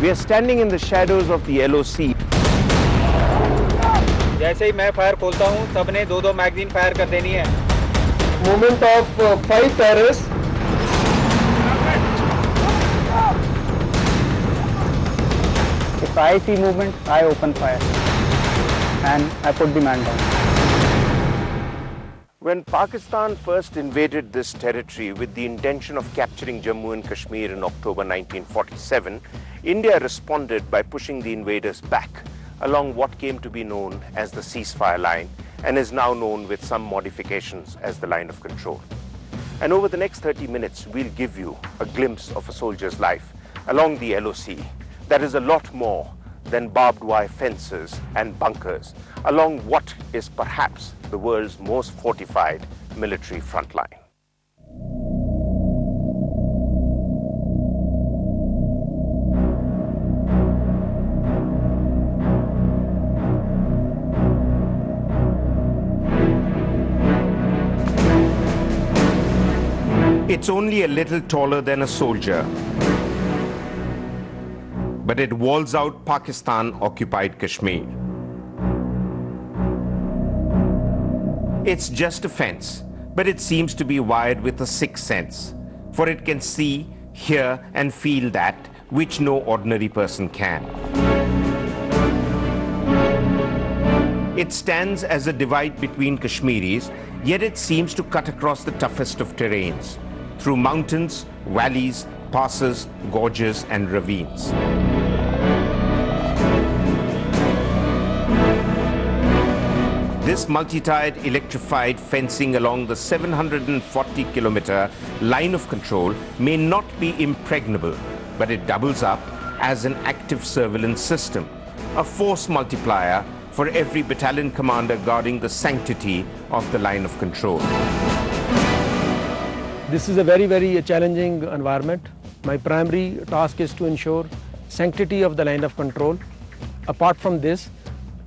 We are standing in the shadows of the LoC. जैसे ही मैं fire खोलता हूँ, सबने 2-2 मैगजीन फायर कर देनी है. Movement of 5 terrorists. If I see movement, I open fire and I put the man down. When Pakistan first invaded this territory with the intention of capturing Jammu and Kashmir in October 1947, India responded by pushing the invaders back along what came to be known as the ceasefire line and is now known with some modifications as the line of control. And over the next 30 minutes, we'll give you a glimpse of a soldier's life along the LoC. That is a lot more than barbed wire fences and bunkers along what is perhaps the world's most fortified military front line. It's only a little taller than a soldier, but it walls out Pakistan-occupied Kashmir. It's just a fence, but it seems to be wired with a sixth sense, for it can see, hear and feel that which no ordinary person can. It stands as a divide between Kashmiris, yet it seems to cut across the toughest of terrains, through mountains, valleys, passes, gorges and ravines. This multi-tiered electrified fencing along the 740-kilometer line of control may not be impregnable, but it doubles up as an active surveillance system, a force multiplier for every battalion commander guarding the sanctity of the line of control. This is a very, very challenging environment. My primary task is to ensure sanctity of the line of control. Apart from this,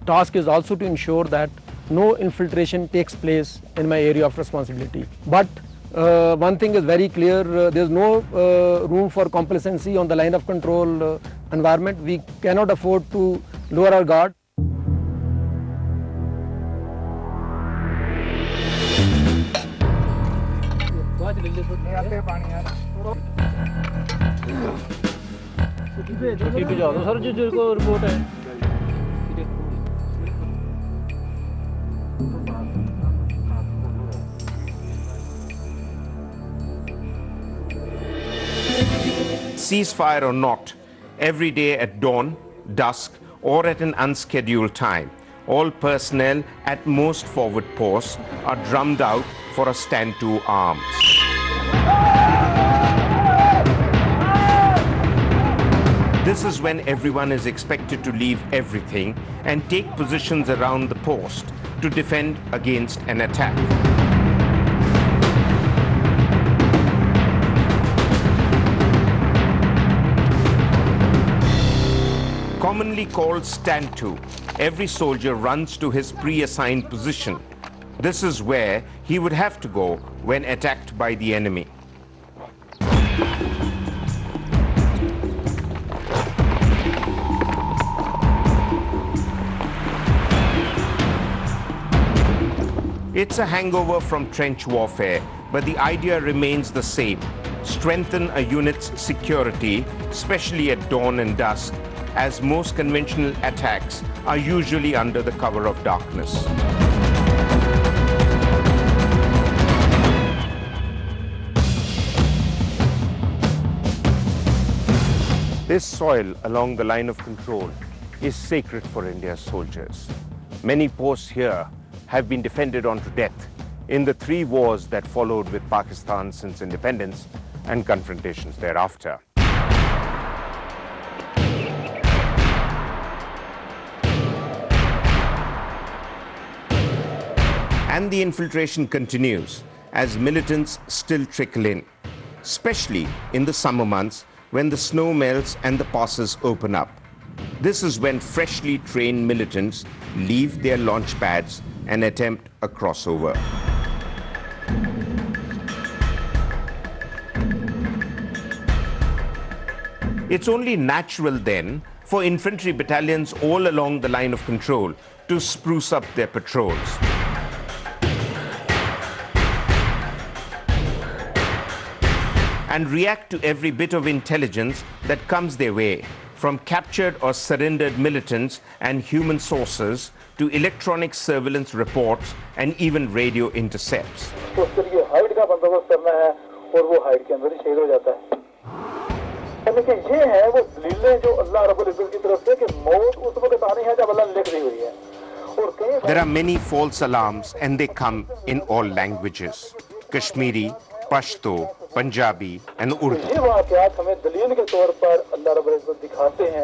task is also to ensure that no infiltration takes place in my area of responsibility. But one thing is very clear, there is no room for complacency on the line of control environment. We cannot afford to lower our guard. Ceasefire or not, every day at dawn, dusk, or at an unscheduled time, all personnel at most forward posts are drummed out for a stand to arms. This is when everyone is expected to leave everything and take positions around the post to defend against an attack. Commonly called stand to, every soldier runs to his pre-assigned position. This is where he would have to go when attacked by the enemy. It's a hangover from trench warfare, but the idea remains the same. Strengthen a unit's security, especially at dawn and dusk, as most conventional attacks are usually under the cover of darkness. This soil along the line of control is sacred for India's soldiers. Many posts here have been defended unto death in the 3 wars that followed with Pakistan since independence and confrontations thereafter. And the infiltration continues as militants still trickle in, especially in the summer months when the snow melts and the passes open up. This is when freshly trained militants leave their launch pads and attempt a crossover. It's only natural then for infantry battalions all along the line of control to spruce up their patrols. And react to every bit of intelligence that comes their way, from captured or surrendered militants and human sources to electronic surveillance reports and even radio intercepts. There are many false alarms and they come in all languages: Kashmiri, Pashto, Punjabi and Urdu.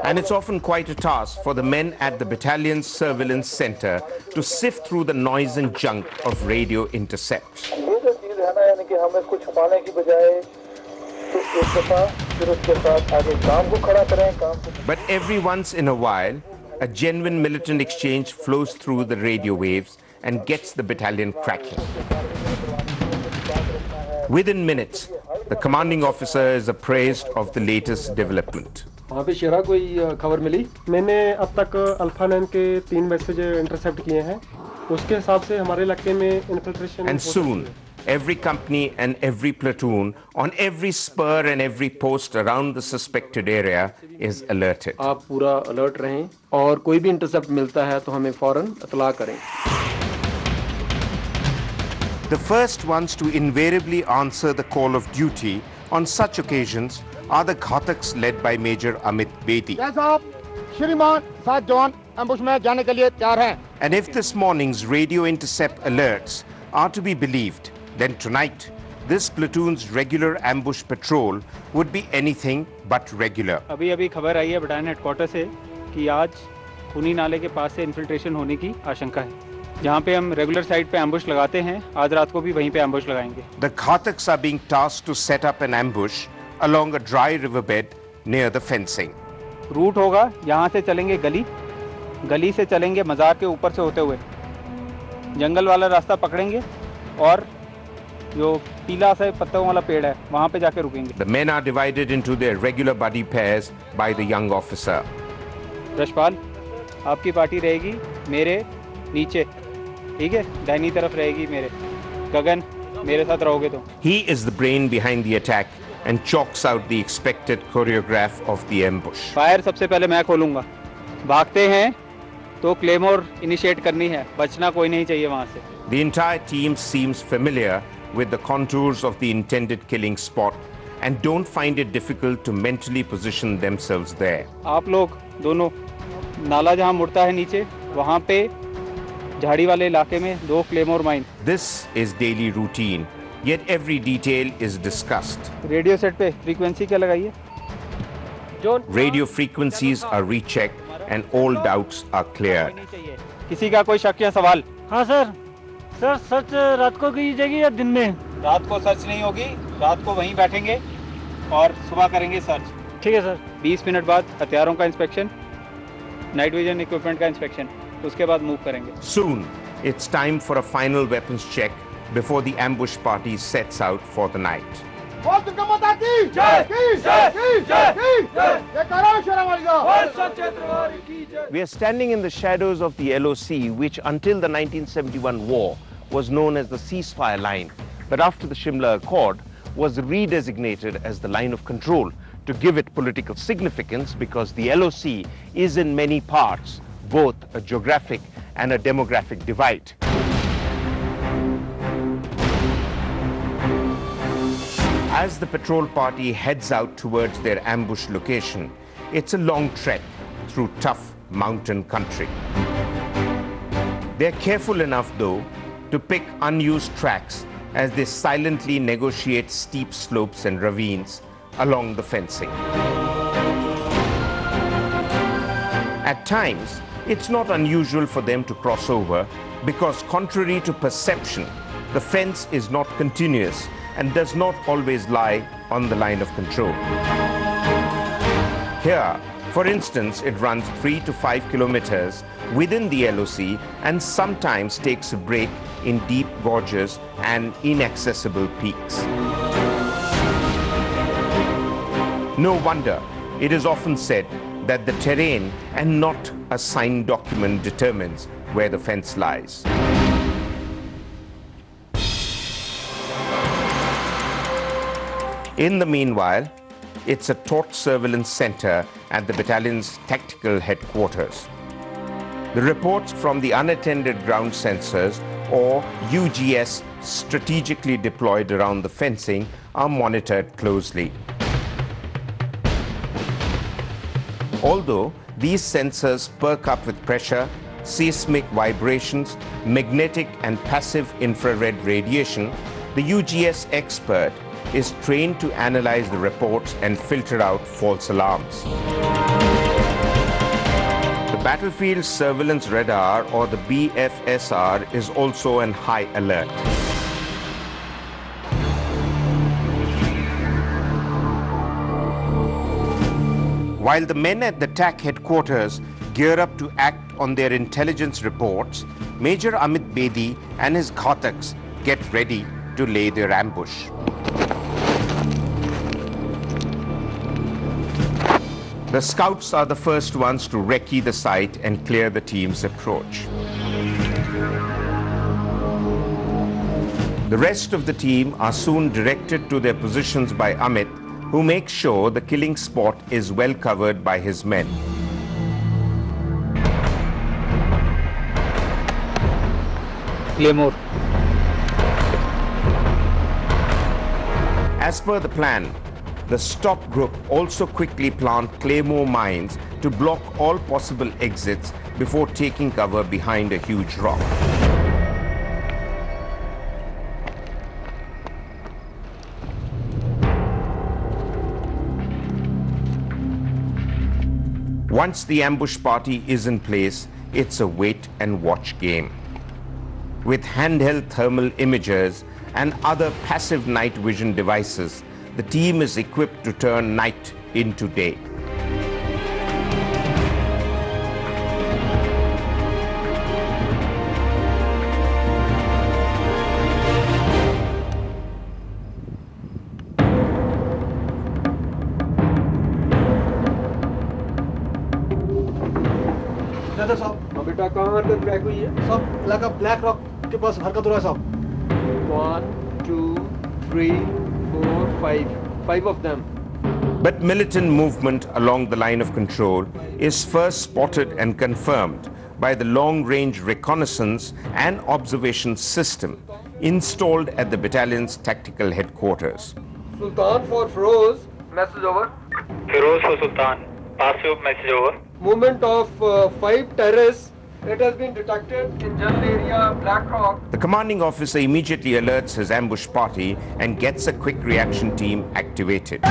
And it's often quite a task for the men at the battalion's surveillance center to sift through the noise and junk of radio intercepts. But every once in a while, a genuine militant exchange flows through the radio waves and gets the battalion cracking. Within minutes, the commanding officer is appraised of the latest development. वहाँ पे शेरा कोई खबर मिली? मैंने अब तक alpha 9 के 3 message intercept किए हैं। उसके हिसाब से हमारे इलाके में infiltration. And soon, every company and every platoon on every spur and every post around the suspected area is alerted. आप पूरा अलर्ट रहें और कोई भी इंटरसेप्ट मिलता है तो हमें फौरन इत्तला करें। The first ones to invariably answer the call of duty on such occasions are the Ghataks led by Major Amit Bedi. And if this morning's radio intercept alerts are to be believed, then tonight this platoon's regular ambush patrol would be anything but regular. अभी खबर आई है battalion headquarter से कि आज खूनी नाले के पास से इन्फिल्ट्रेशन होने की आशंका है। जहाँ पे हम रेगुलर साइट पे एम्बुश लगाते हैं, आज रात को भी वहीं पे एम्बुश लगाएंगे। The Ghataks are being tasked to set up an ambush along a dry riverbed near the fencing. Route होगा, यहाँ से चलेंगे गली से चलेंगे मज़ार के ऊपर से होते हुए, जंगल वाला रास्ता पकड़ेंगे और जो पीला सा पत्तों वाला पेड़ है वहाँ पे जाके रुकेंगे। The men are divided into their regular buddy pairs by the young officer. Rashpal, आपकी पार्टी रहेगी मेरे नीचे, ठीक है? दाहिनी तरफ रहेगी मेरे। गगन, मेरे साथ रहोगे तो। He is the brain behind the attack and chalks out the expected choreograph of the ambush. Fire सबसे पहले मैं खोलूंगा। भागते हैं तो क्लेमोर इनिशिएट करनी है, बचना कोई नहीं चाहिए वहां से। The entire team seems familiar with the contours of the intended killing spot and don't find it difficult to mentally position themselves there. आप लोग दोनों नाला जहां मुड़ता है नीचे, वहां पे झाड़ी वाले इलाके में 2 claymore mine. This is daily routine, yet every detail is discussed. Radio set पे फ्रीक्वेंसी क्या लगाई है? Radio frequencies are rechecked and all doubts are cleared. किसी का कोई शक या सवाल? हाँ सर, सर्च रात को की जाएगी या दिन में? रात को सर्च नहीं होगी, रात को वहीं बैठेंगे और सुबह करेंगे सर्च। ठीक है सर। 20 मिनट बाद हथियारों का इंस्पेक्शन, नाइट विजन इक्विपमेंट का इंस्पेक्शन, उसके बाद मूव करेंगे। Soon, it's time for a final weapons check before the ambush party sets out for the night. We are standing in the shadows of the LoC, which until the 1971 war was known as the ceasefire line, but after the Shimla Accord was redesignated as the line of control to give it political significance, because the LoC is in many parts both a geographic and a demographic divide. As the patrol party heads out towards their ambush location, it's a long trek through tough mountain country. They're careful enough, though, to pick unused tracks as they silently negotiate steep slopes and ravines along the fencing. At times, it's not unusual for them to cross over because, contrary to perception, the fence is not continuous and does not always lie on the line of control. Here, for instance, it runs 3 to 5 kilometers within the LoC and sometimes takes a break in deep gorges and inaccessible peaks. No wonder It is often said that the terrain and not a signed document determines where the fence lies. In the meanwhile, it's a taut surveillance center at the battalion's tactical headquarters. The reports from the unattended ground sensors, or UGS, strategically deployed around the fencing are monitored closely. Although these sensors perk up with pressure, seismic vibrations, magnetic and passive infrared radiation, the UGS expert is trained to analyze the reports and filter out false alarms. The Battlefield Surveillance Radar, or the BFSR, is also on high alert. While the men at the TAC headquarters gear up to act on their intelligence reports, Major Amit Bedi and his Ghataks get ready to lay their ambush. The scouts are the first ones to recce the site and clear the team's approach. The rest of the team are soon directed to their positions by Amit, who makes sure the killing spot is well covered by his men. Claymore. As per the plan, the stop group also quickly plant claymore mines to block all possible exits before taking cover behind a huge rock. Once the ambush party is in place, it's a wait and watch game. With handheld thermal imagers and other passive night vision devices, the team is equipped to turn night into day. Dada Saheb बेटा कहाँ हरकत break हुई है सब इलाका black rock के पास हरकत हो रहा है साहब 1 2 3 4 5 of them. But militant movement along the line of control is first spotted and confirmed by the long-range reconnaissance and observation system installed at the battalion's tactical headquarters. Sultan for Feroz, message over. Feroz for Sultan, pass you message over. Movement of 5 terrorists. It has been detected in jungle area, Black Rock. The commanding officer immediately alerts his ambush party and gets a quick reaction team activated.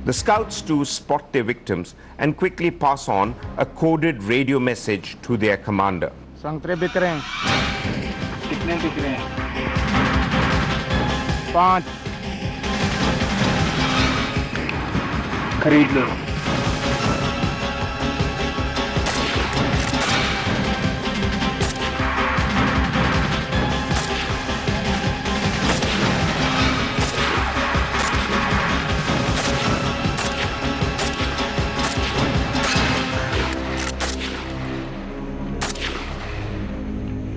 The scouts too spot their victims and mpquickly pass on a coded radio message to their commander. संतरे बिक रहे हैं। कितने बिक रहे हैं? 5 खरीद लो।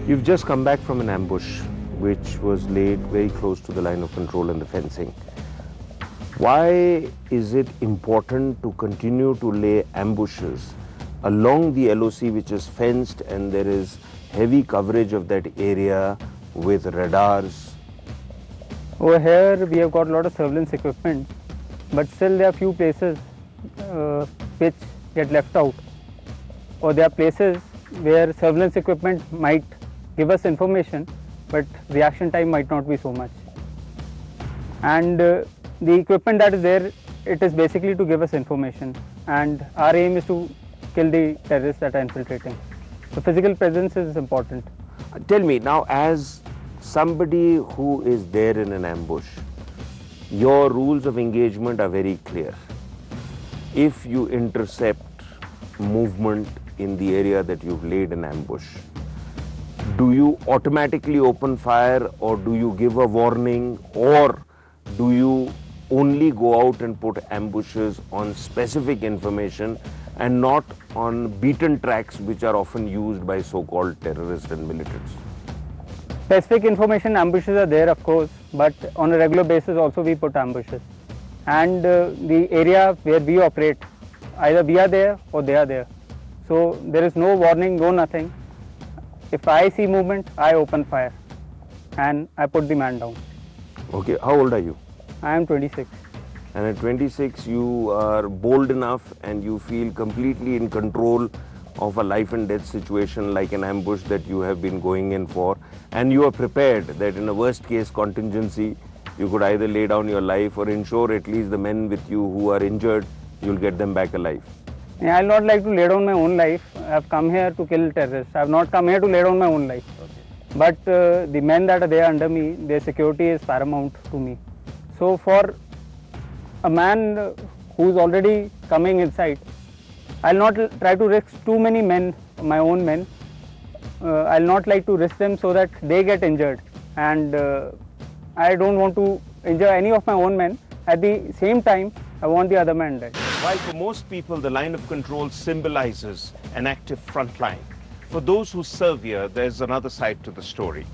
You've just come back from an ambush which was laid very close to the line of control and the fencing. Why is it important to continue to lay ambushes along the LoC, which is fenced, and there is heavy coverage of that area with radars? Over here we have got a lot of surveillance equipment but still there are few places which get left out, or there are places where surveillance equipment might give us information, but reaction time might not be so much. And the equipment that is there, it is basically to give us information, and our aim is to kill the terrorists that are infiltrating. So physical presence is important. Tell me now, as somebody who is there in an ambush, your rules of engagement are very clear. If you intercept movement in the area that you've laid an ambush, do you automatically open fire, or do you give a warning, or do you only go out and put ambushes on specific information and not on beaten tracks which are often used by so-called terrorists and militants? Specific information ambushes are there, of course, but on a regular basis also we put ambushes. And the area where we operate, either we are there or they are there. So there is no warning, no nothing. If I see movement, I open fire and I put the man down. Okay, how old are you? I am 26. And at 26, you are bold enough and you feel completely in control of a life and death situation like an ambush that you have been going in for, and you are prepared that in a worst case contingency you could either lay down your life or ensure at least the men with you who are injured, you'll get them back alive. Yeah, I'll not like to lay down my own life. I've come here to kill terrorists. I've not come here to lay down my own life. Okay. But the men that are there under me, their security is paramount to me. So for a man who's already coming inside, I'll not try to risk too many men, my own men. I'll not like to risk them so that they get injured, and I don't want to injure any of my own men. At the same time, I want the other man dead. While for most people the line of control symbolizes an active front line, for those who serve here, there's another side to the story.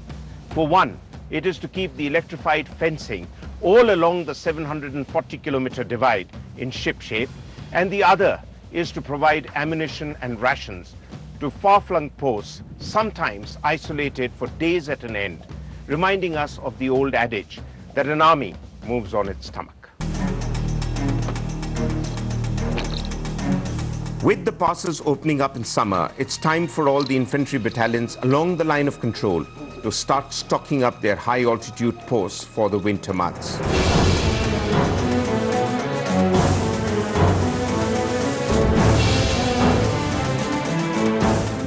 For one, it is to keep the electrified fencing all along the 740-kilometer divide in shipshape, and the other is to provide ammunition and rations to far-flung posts, sometimes isolated for days at an end, reminding us of the old adage that an army moves on its stomach. With the passes opening up in summer, it's time for all the infantry battalions along the line of control to start stocking up their high-altitude posts for the winter months.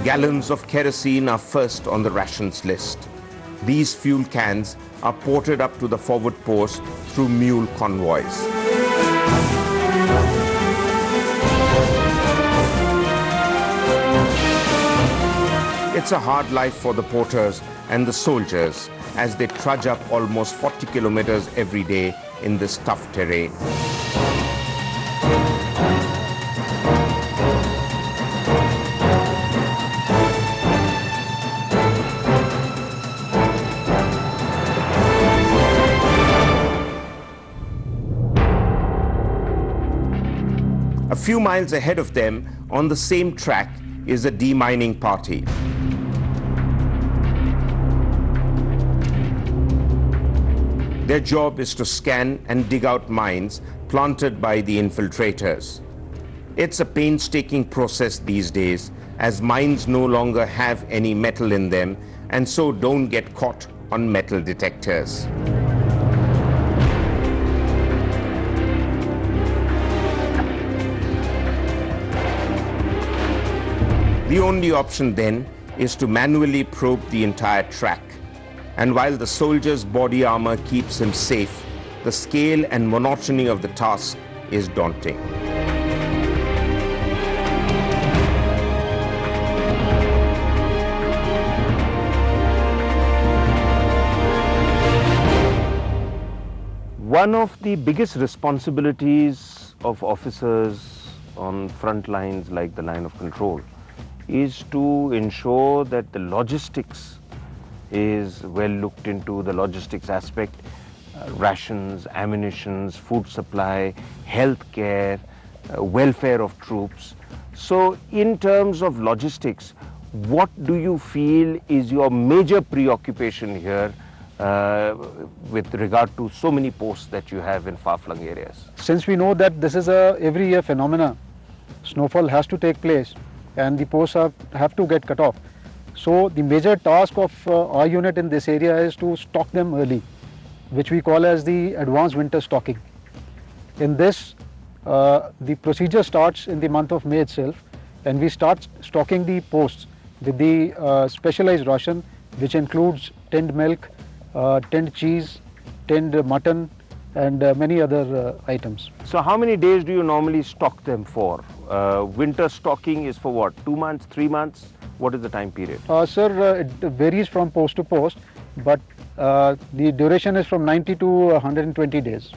Gallons of kerosene are first on the rations list. These fuel cans are ported up to the forward post through mule convoys. It's a hard life for the porters and the soldiers as they trudge up almost 40 kilometers every day in this tough terrain. A few miles ahead of them, on the same track, is a demining party. Their job is to scan and dig out mines planted by the infiltrators. It's a painstaking process these days, as mines no longer have any metal in them and so don't get caught on metal detectors. The only option then is to manually probe the entire track. And while the soldier's body armor keeps him safe, the scale and monotony of the task is daunting. One of the biggest responsibilities of officers on front lines like the line of control is to ensure that the logistics is well looked into, the logistics aspect, rations, ammunitions, food supply, health care, welfare of troops. So in terms of logistics, what do you feel is your major preoccupation here with regard to so many posts that you have in far-flung areas? Since we know that this is a every year phenomena, snowfall has to take place and the posts have to get cut off. So the major task of our unit in this area is to stock them early, which we call as the advanced winter stocking. In this, the procedure starts in the month of May itself, and we start stocking the posts with the specialized ration, which includes tinned milk, tinned cheese, tinned mutton, and many other items. So how many days do you normally stock them for? Winter stocking is for what, 2 months, 3 months? What is the time period? Sir, it varies from post to post, but the duration is from 90 to 120 days.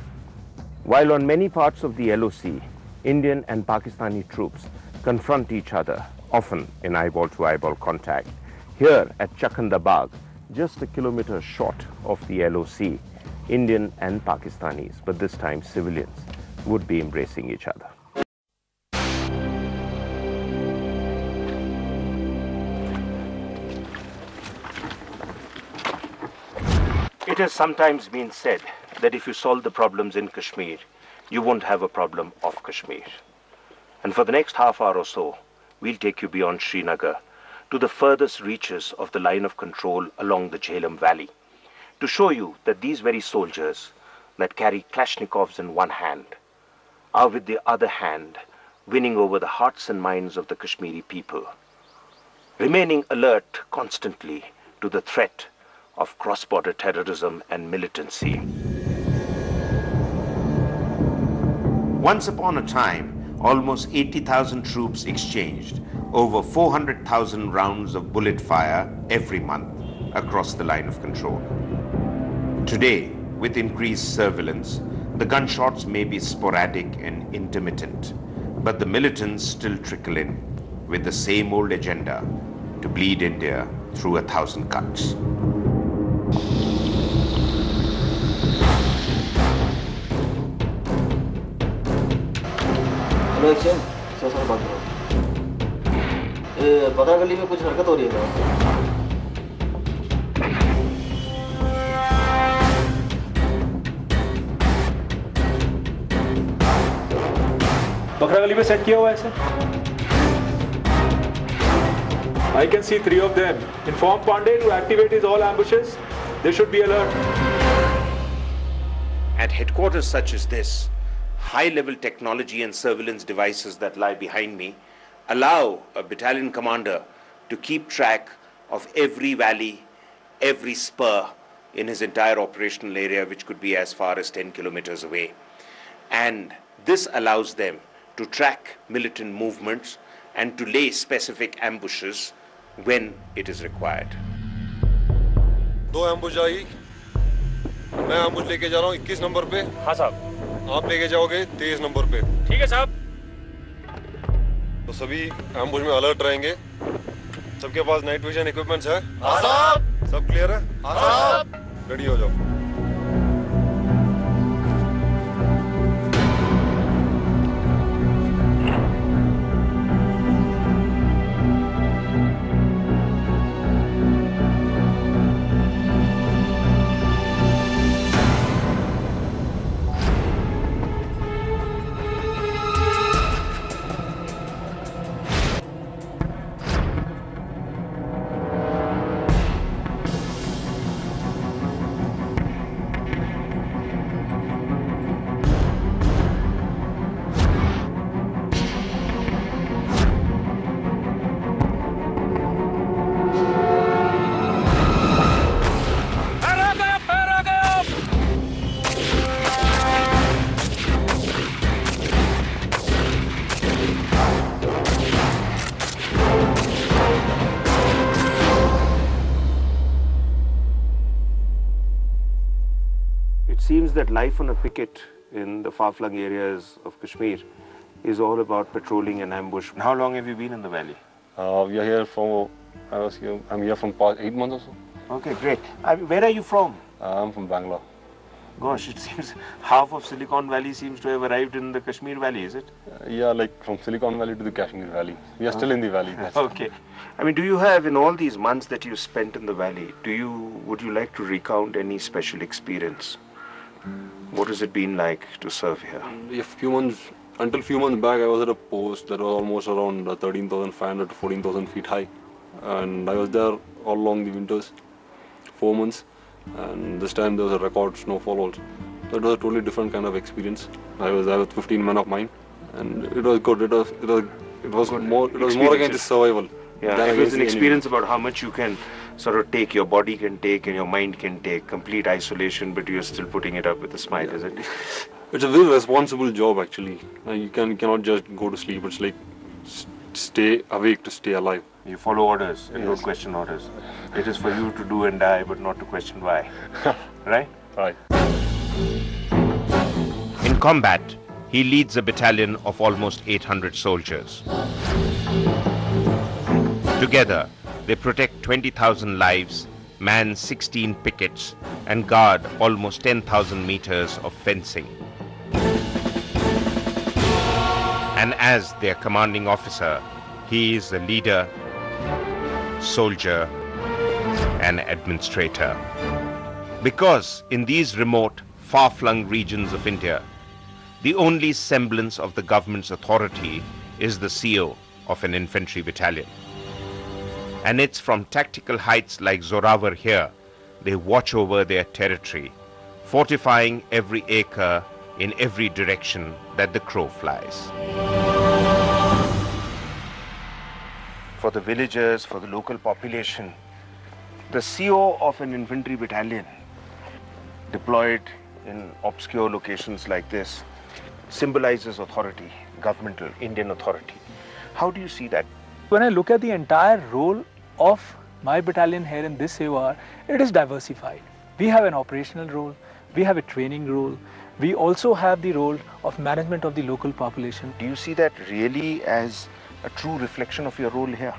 While on many parts of the LoC, Indian and Pakistani troops confront each other, often in eyeball-to-eyeball contact, here at Chakandabag, just a kilometer short of the LoC, Indian and Pakistanis, but this time civilians, would be embracing each other. It has sometimes been said that if you solve the problems in Kashmir, you won't have a problem of Kashmir. And for the next half hour or so, we'll take you beyond Srinagar to the furthest reaches of the line of control along the Jhelum Valley, to show you that these very soldiers that carry Kalashnikovs in one hand are with the other hand winning over the hearts and minds of the Kashmiri people, remaining alert constantly to the threat of cross-border terrorism and militancy. Once upon a time, almost 80,000 troops exchanged over 400,000 rounds of bullet fire every month across the line of control. Today, with increased surveillance, the gunshots may be sporadic and intermittent, but the militants still trickle in with the same old agenda to bleed India through 1,000 cuts. बकरा गली में कुछ हरकत हो रही है बकरा गली में सेट किया हुआ है sir I can see 3 of them. Inform Pandey to activate his all ambushes. They should be alert. At headquarters such as this, high-level technology and surveillance devices that lie behind me allow a battalion commander to keep track of every valley, every spur in his entire operational area, which could be as far as 10 kilometers away. And this allows them to track militant movements and to lay specific ambushes when it is required. 2 ambush आई, मैं ambush लेके जा रहा हूँ 21 number पे। हाँ साहब। आप लेके जाओगे 23 नंबर पे। ठीक है साहब। तो सभी ambush में अलर्ट रहेंगे। सबके पास नाइट विजन इक्विपमेंट्स है? हाँ साहब। सब क्लियर है? हाँ साहब। रेडी हो जाओ। Seems that life on a picket in the far-flung areas of Kashmir is all about patrolling and ambush. How long have you been in the valley? We are here from, I'm here from past 8 months or so. Okay, great. Where are you from? I'm from Bangalore. Gosh, it seems half of Silicon Valley seems to have arrived in the Kashmir Valley, is it? Yeah, like from Silicon Valley to the Kashmir Valley. We are still in the valley. Okay. I mean, do you have, in all these months that you spent in the valley, would you like to recount any special experience? What has it been like to serve here? Until few months back, I was at a post that was almost around 13,500 to 14,000 feet high. And I was there all along the winters, 4 months. And this time there was a record snowfall also. So it was a totally different kind of experience. I was there with 15 men of mine, and it was good. It was more against survival. Yeah, it was an experience about how much you can sort of take, your body can take and your mind can take, complete isolation, but you're still putting it up with a smile, is it? It's a very responsible job actually. You cannot just go to sleep. It's like stay awake to stay alive. You follow orders and don't question orders. It is for you to do and die, but not to question why. Right? Right. In combat, he leads a battalion of almost 800 soldiers. Together, they protect 20,000 lives, man 16 pickets, and guard almost 10,000 meters of fencing. And as their commanding officer, he is the leader, soldier, and administrator. Because in these remote, far-flung regions of India, the only semblance of the government's authority is the CO of an infantry battalion. And it's from tactical heights like Zorawar here, they watch over their territory, fortifying every acre in every direction that the crow flies. For the villagers, for the local population, the CO of an infantry battalion deployed in obscure locations like this symbolizes authority, governmental, Indian authority. How do you see that? When I look at the entire role of my battalion here in this Sewa, it is diversified. We have an operational role, we have a training role, we also have the role of management of the local population. Do you see that really as a true reflection of your role here?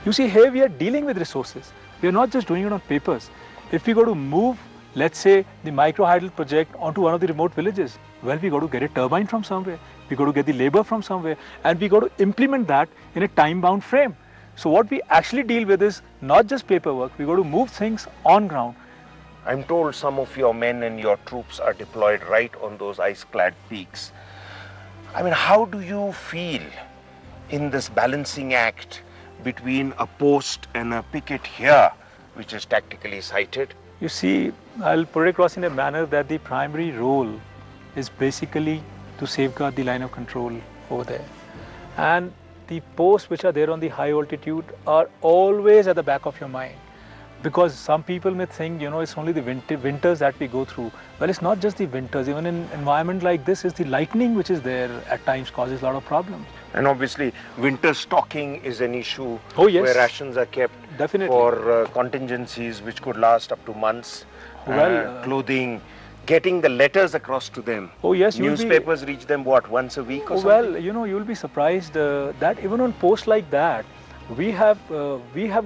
You see, here we are dealing with resources. We are not just doing it on papers. If we go to move, let's say, the microhydel project onto one of the remote villages, well, we got to get a turbine from somewhere, we got to get the labor from somewhere, and we got to implement that in a time-bound frame. So what we actually deal with is not just paperwork, we got to move things on ground. I'm told some of your men and your troops are deployed right on those ice-clad peaks. I mean, how do you feel in this balancing act between a post and a picket here, which is tactically sited? You see, I'll put it across in a manner that the primary role is basically to safeguard the line of control over there. And the posts which are there on the high altitude are always at the back of your mind. Because some people may think, you know, it's only the winters that we go through. Well, it's not just the winters. Even in an environment like this, it's the lightning which is there at times causes a lot of problems. And obviously, winter stocking is an issue. Oh, yes. Where rations are kept. Definitely. For contingencies which could last up to months. Clothing, getting the letters across to them. Oh, yes. Newspapers reach them, what, once a week or something? Well, you know, you'll be surprised that even on posts like that, we have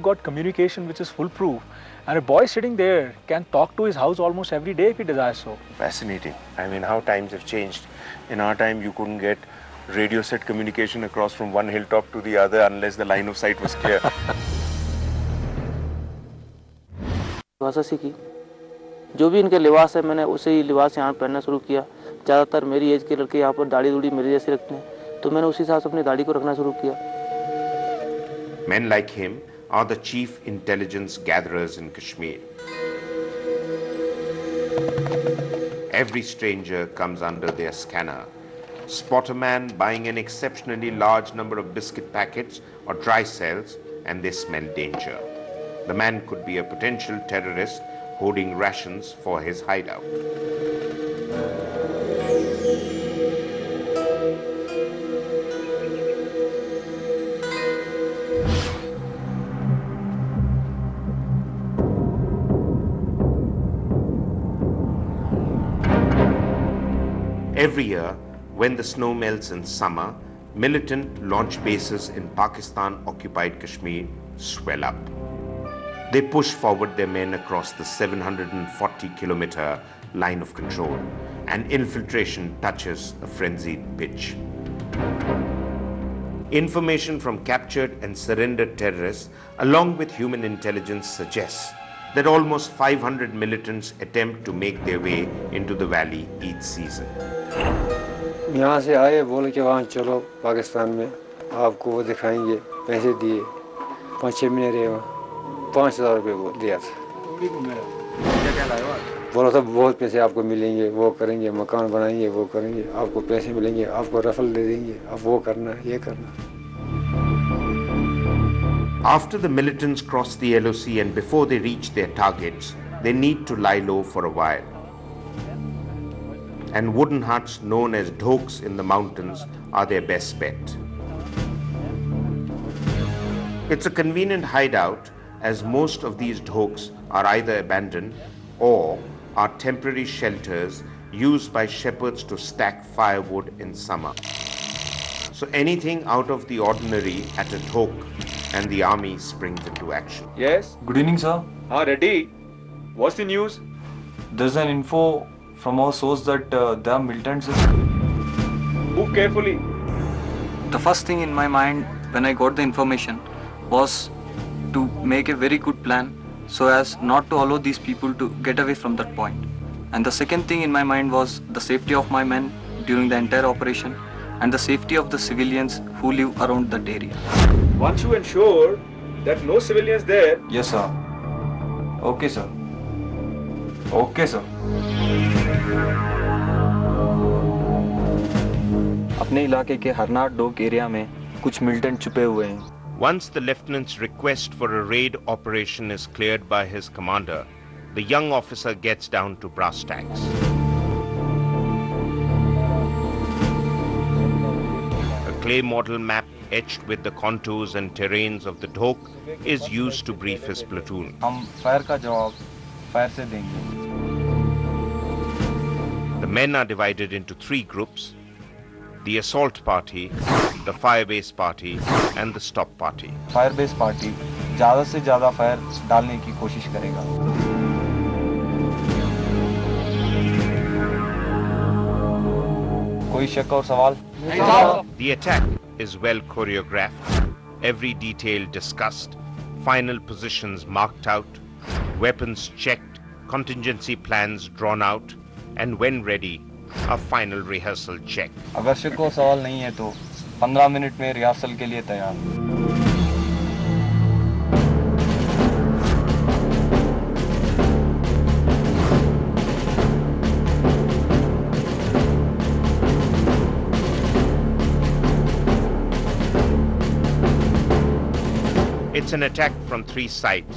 got communication which is foolproof, and a boy sitting there can talk to his house almost every day if he desires so. Fascinating. I mean, how times have changed. In our time, you couldn't get radio set communication across from one hilltop to the other unless the line of sight was clear. भाषा सीखी, जो भी इनके लिबास है मैंने उसे ही लिबास यहाँ पहनना शुरू किया। ज़्यादातर मेरी एज के लड़के यहाँ पर दाढ़ी दूढ़ी मेरी जैसी रखते हैं, तो मैंने उसी हिसाब से अपनी दाढ़ी को रखना शुरू किया। Men like him are the chief intelligence gatherers in Kashmir. Every stranger comes under their scanner. Spot a man buying an exceptionally large number of biscuit packets or dry cells, and they smell danger. The man could be a potential terrorist hoarding rations for his hideout. Every year, when the snow melts in summer, militant launch bases in Pakistan-occupied Kashmir swell up. They push forward their men across the 740-kilometer line of control, and infiltration touches a frenzied pitch. Information from captured and surrendered terrorists, along with human intelligence, suggests that almost 500 militants attempt to make their way into the valley each season. यहाँ से आए बोले कि वहाँ चलो पाकिस्तान में आपको वो दिखाएंगे पैसे दिए 5-6 महीने रहे वहाँ 5,000 रुपये वो दिया था बोला था बहुत पैसे आपको मिलेंगे वो करेंगे मकान बनाएंगे वो करेंगे आपको पैसे मिलेंगे आपको रफल दे देंगे अब वो करना ये करना. After the militants cross the LoC and before they reach their targets, they need to lie low for a while. And wooden huts known as dhoks in the mountains are their best bet. It's a convenient hideout as most of these dhoks are either abandoned or are temporary shelters used by shepherds to stack firewood in summer. So anything out of the ordinary at a dhok and the army springs into action. Yes? Good evening, sir. Ready. What's the news? There's an info from our source that there are militants. Move carefully. The first thing in my mind when I got the information was to make a very good plan so as not to allow these people to get away from that point. And the second thing in my mind was the safety of my men during the entire operation and the safety of the civilians who live around that area. Once you ensure that no civilians there. Yes, sir. Okay, sir. Okay, sir. अपने इलाके के हरनाट डोक area में कुछ militant छुपे हुए हैं. Once the lieutenant's request for a raid operation is cleared by his commander, the young officer gets down to brass tacks. A clay model map etched with the contours and terrains of the dhok is used to brief his platoon. हम fire का जवाब fire से देंगे. The men are divided into 3 groups: the assault party, the firebase party, and the stop party. Firebase party ज़्यादा से ज़्यादा fire डालने की कोशिश करेगा. कोई शक और सवाल? The attack is well choreographed, every detail discussed, final positions marked out, weapons checked, contingency plans drawn out, and when ready, a final rehearsal check. अगर शक और सवाल नहीं है तो 15 मिनट में रिहर्सल के लिए तैयार. It's an attack from 3 sides.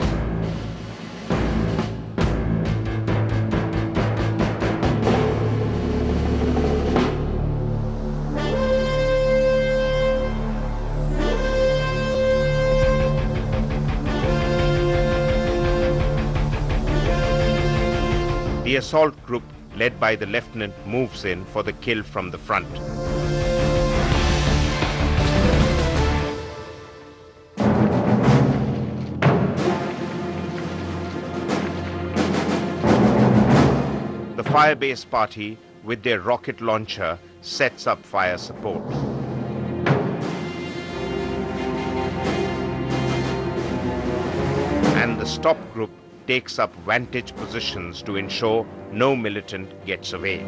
The assault group, led by the lieutenant, moves in for the kill from the front. The firebase party, with their rocket launcher, sets up fire support. And the stop group takes up vantage positions to ensure no militant gets away.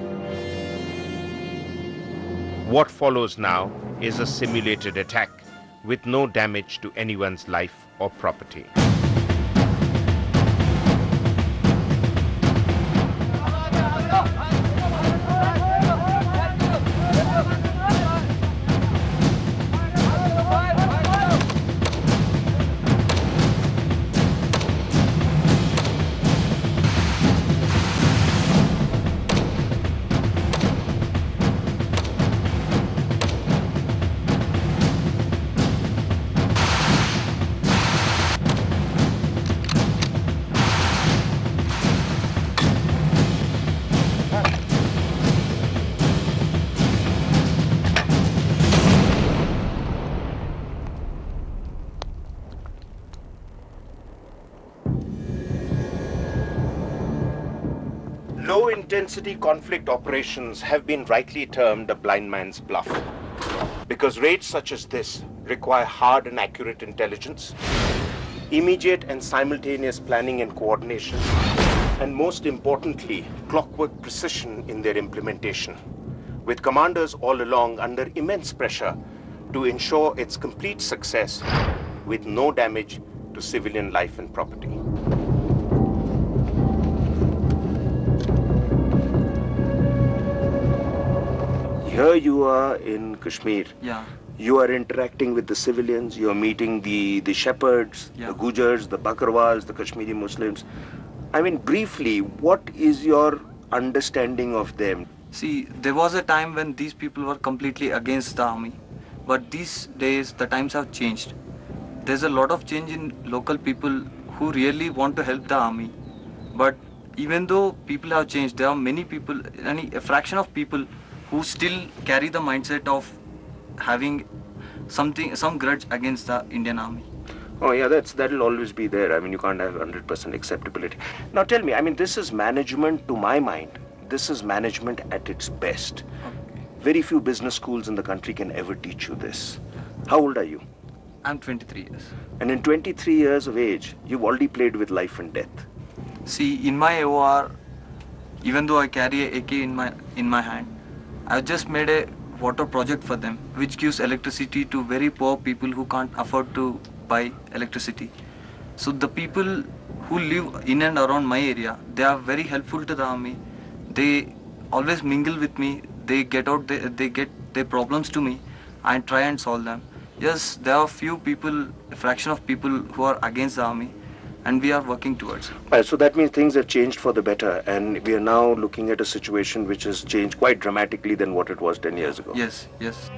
What follows now is a simulated attack with no damage to anyone's life or property. Low-intensity conflict operations have been rightly termed a blind man's bluff, because raids such as this require hard and accurate intelligence, immediate and simultaneous planning and coordination, and most importantly, clockwork precision in their implementation, with commanders all along under immense pressure to ensure its complete success with no damage to civilian life and property. Here you are in Kashmir. Yeah. You are interacting with the civilians, you are meeting the shepherds, the Gujars, the Bakarwals, the Kashmiri Muslims. I mean, briefly, what is your understanding of them? See, there was a time when these people were completely against the army, but these days the times have changed. There's a lot of change in local people who really want to help the army, but even though people have changed, there are many people, a fraction of people who still carry the mindset of having some grudge against the Indian army. Oh yeah, that'll always be there. I mean, you can't have 100% acceptability. Now tell me, I mean, this is management, to my mind, this is management at its best. Okay. Very few business schools in the country can ever teach you this. How old are you? I'm 23 years. And in 23 years of age, you've already played with life and death. See, in my OR, even though I carry a AK in my hand, I've just made a water project for them, which gives electricity to very poor people who can't afford to buy electricity. So the people who live in and around my area, they are very helpful to the army. They always mingle with me. They get their problems to me and try and solve them. Yes, there are few people, a fraction of people who are against the army, and we are working towards it. Right, so that means things have changed for the better, and we are now looking at a situation which has changed quite dramatically than what it was 10 years ago. Yes, yes.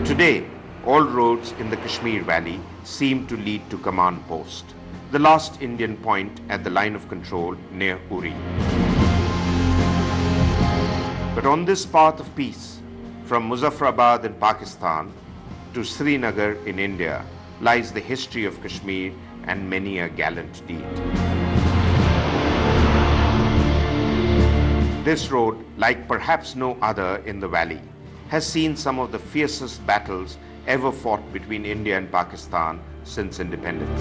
Today, all roads in the Kashmir Valley seem to lead to Command Post, the last Indian point at the line of control near Uri. But on this path of peace, from Muzaffarabad in Pakistan to Srinagar in India, lies the history of Kashmir and many a gallant deed. This road, like perhaps no other in the valley, has seen some of the fiercest battles ever fought between India and Pakistan since independence.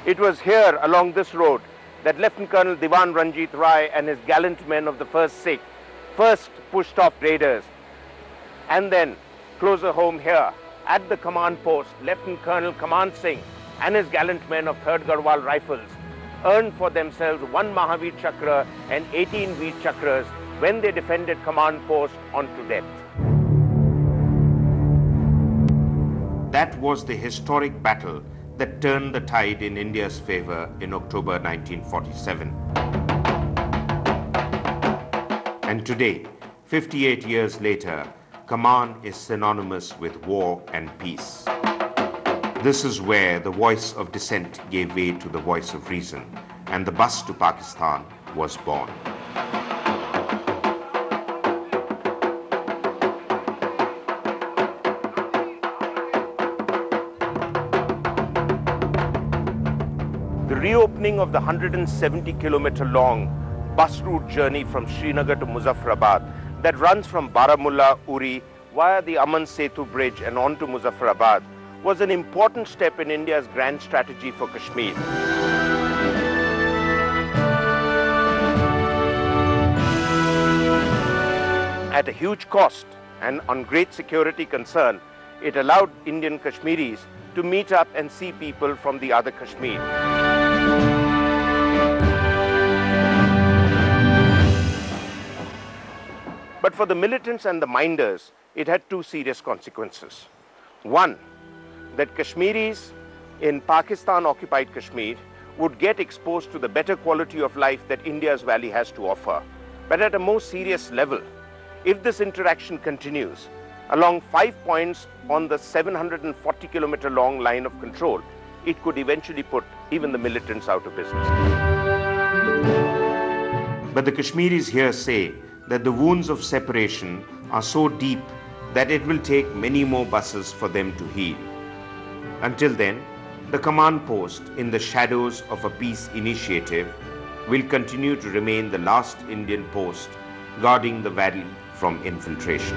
It was here, along this road, that Lieutenant Colonel Diwan Ranjit Rai and his gallant men of the 1st Sikh first pushed off raiders. And then, closer home here, at the command post, Lieutenant Colonel Kaman Singh and his gallant men of 3rd Garhwal Rifles earned for themselves 1 Mahavir Chakra and 18 Veer Chakras when they defended command post unto death. That was the historic battle that turned the tide in India's favor in October 1947. And today, 58 years later, Kaman is synonymous with war and peace. This is where the voice of dissent gave way to the voice of reason, and the bus to Pakistan was born. The reopening of the 170-kilometer long bus route journey from Srinagar to Muzaffarabad that runs from Baramulla, Uri, via the Aman Setu bridge and on to Muzaffarabad was an important step in India's grand strategy for Kashmir. At a huge cost and on great security concern, it allowed Indian Kashmiris to meet up and see people from the other Kashmir. But for the militants and the minders, it had two serious consequences. One, that Kashmiris in Pakistan-occupied Kashmir would get exposed to the better quality of life that India's valley has to offer. But at a more serious level, if this interaction continues along 5 points on the 740-kilometer long line of control, it could eventually put even the militants out of business. But the Kashmiris here say that the wounds of separation are so deep that it will take many more buses for them to heal. Until then, the command post in the shadows of a peace initiative will continue to remain the last Indian post guarding the valley from infiltration.